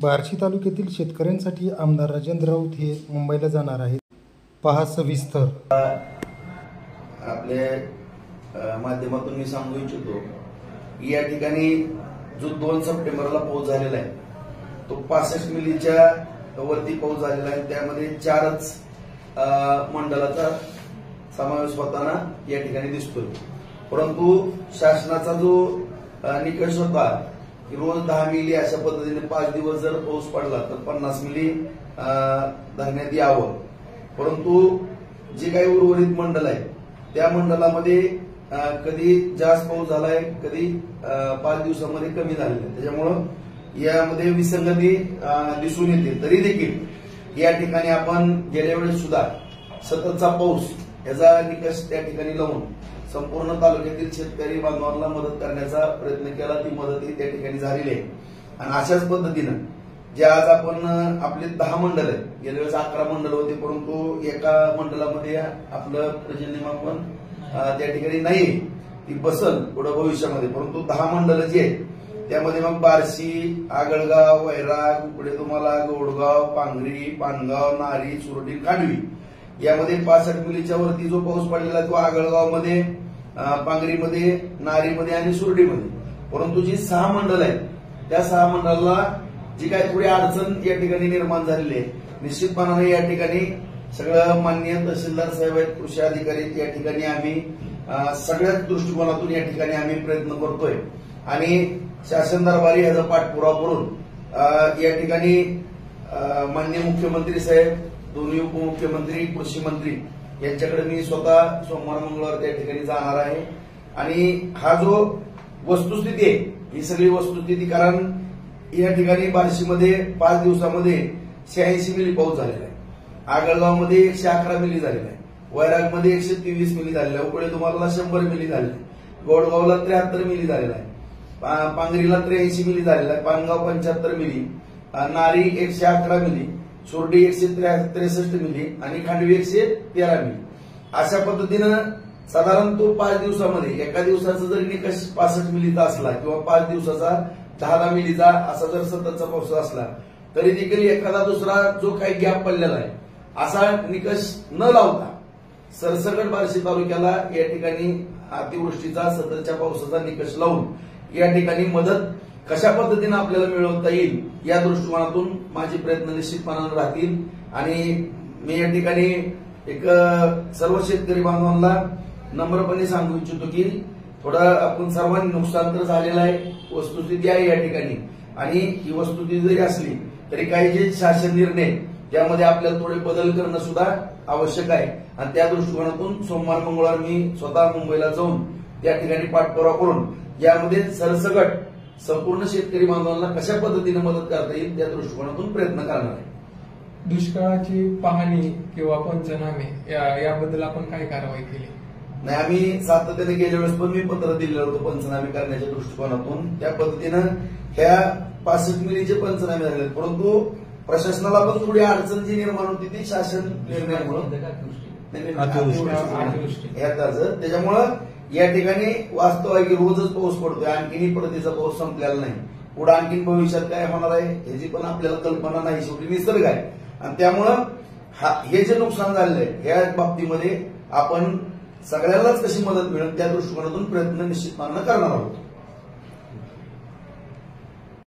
बार्शी तालुक्यातील शेतकऱ्यांसाठी आमदार राजेंद्र राऊत हे मुंबईला जाणार आहेत. पहा सविस्तर. आपल्या माध्यमातून मी सांगू इच्छितो की या ठिकाणी जो 2 सप्टेंबरला पाऊस झालेला आहे तो 65 मिलीच्या वरती पाऊस झालेला आहे. त्यामध्ये 4च मंडळाचा समावेश होताना या ठिकाणी दिसतोय. परंतु शासनाचा जो निकष होता की रोज 10 मिली अशा पद्धतीने 5 दिवस जर पाऊस पडला तर 50 मिली धरण्यात यावं. परंतु जे काही उर्वरित मंडळ आहे त्या मंडळामध्ये कधी जास्त पाऊस झालाय, कधी 5 दिवसामध्ये कमी झालेला आहे. त्याच्यामुळं यामध्ये विसंगती दिसून येते. तरी देखील या ठिकाणी आपण गेल्या वेळेस सुद्धा सततचा पाऊस याचा निकष त्या ठिकाणी लावून संपूर्ण तालुक्यातील शेतकरी बांधवांना मदत करण्याचा प्रयत्न केला. ती मदतही त्या ठिकाणी झालेली आहे. आणि अशाच पद्धतीनं जे आज आपण आपले 10 मंडळ आहेत, गेल्या वेळेस 11 मंडळ होते, परंतु एका मंडळामध्ये आपलं पर्जन्यमापन त्या ठिकाणी नाही, ती बसल पुढे भविष्यामध्ये. परंतु 10 मंडळ जी आहेत त्यामध्ये मग बार्शी, आगळगाव, वैराग, पुढे तुम्हाला गोडगाव, पांगरी, पानगाव, नारी, सुरडी, खांडवी यामध्ये 65 मिलीच्या वरती जो पाऊस पडलेला तो आगळगावमध्ये, पांगरीमध्ये, नारीमध्ये आणि सुरडीमध्ये. परंतु जी 6 मंडळ आहेत त्या 6 मंडळाला जी काही थोडी अडचण या ठिकाणी निर्माण झालेली आहे, निश्चितपणाने या ठिकाणी सगळं माननीय तहसीलदार साहेब आहेत, कृषी अधिकारी, या ठिकाणी आम्ही सगळ्याच दृष्टिकोनातून या ठिकाणी आम्ही प्रयत्न करतोय आणि शासन दरबारी ह्याचा पाठपुरावा करून या ठिकाणी माननीय मुख्यमंत्री साहेब, दोन्ही उपमुख्यमंत्री, कृषी मंत्री यांच्याकडे मी स्वतः सोमवार मंगळवार त्या ठिकाणी जाणार आहे. आणि हा जो वस्तुस्थिती आहे ही सगळी वस्तुस्थिती, कारण या ठिकाणी बार्शीमध्ये 5 दिवसामध्ये 86 मिली पाऊस झालेला आहे, आगळगावमध्ये 111 मिली झालेला आहे, वैरागमध्ये 123 मिली झालेला आहे, उकडे तुम्हाला 100 मिली झालेला आहे, गोडगावला 73 मिली झालेला आहे, पांगरीला 83 मिली झालेला आहे, पानगाव 75 मिली, नारी 111 मिली, सुरडी 163 मिली आणि खांडवी 113 मिली. अशा पद्धतीनं साधारण तो 5 दिवसामध्ये एका दिवसाचा जरी निकष 65 मिलीचा असला किंवा 5 दिवसाचा 10 मिलीचा असा जर सततचा पाऊस असला तरी देखील एखादा दुसरा जो काही गॅप पडलेला आहे असा निकष न लावता सरसकट बार्शी तालुक्याला या ठिकाणी अतिवृष्टीचा सततच्या पावसाचा निकष लावून या ठिकाणी मदत कशा पद्धतीने आपल्याला मिळवता येईल या दृष्टिकोनातून माझे प्रयत्न निश्चितपणाने राहतील. आणि मी या ठिकाणी एक सर्व शेतकरी बांधवांना नम्रपणे सांगू इच्छितो की थोडं आपण सर्वांनी नुकसान तर झालेलं आहे, वस्तुस्थिती आहे या ठिकाणी, आणि ही वस्तुस्थिती जरी असली तरी काही जे शासन निर्णय त्यामध्ये आपल्याला थोडे बदल करणं सुद्धा आवश्यक आहे. आणि त्या दृष्टिकोनातून सोमवार मंगळवार मी स्वतः मुंबईला जाऊन त्या ठिकाणी पाठपुरावा करून यामध्ये सरसकट संपूर्ण शेतकरी बांधवांना कशा पद्धतीने मदत करता येईल त्या दृष्टिकोनातून प्रयत्न करणार आहे. दुष्काळाची पाहणी किंवा पंचनामे याबद्दल आपण काय कारवाई केली? नाही, आम्ही सातत्याने गेल्या वेळेस पण मी पत्र दिलेलं होतं पंचनामे करण्याच्या दृष्टिकोनातून. त्या पद्धतीनं ह्या 65 मिलीचे पंचनामे झाले, परंतु प्रशासनाला पण थोडी अडचण जी निर्माण होती ती शासन निर्णयामुळे, त्याच्यामुळं या ठिकाणी वास्तव आहे की रोजच पाऊस पडतोय, आणखीनही परतीचा पाऊस संपलेला नाही. पुढे आणखीन भविष्यात काय होणार आहे ह्याची पण आपल्याला कल्पना नाही. शेवटी निसर्ग आहे आणि त्यामुळं हे जे नुकसान झालेलं आहे या बाबतीमध्ये आपण सगळ्यांनाच कशी मदत मिळेल त्या दृष्टिकोनातून प्रयत्न निश्चितपणे करणार आहोत.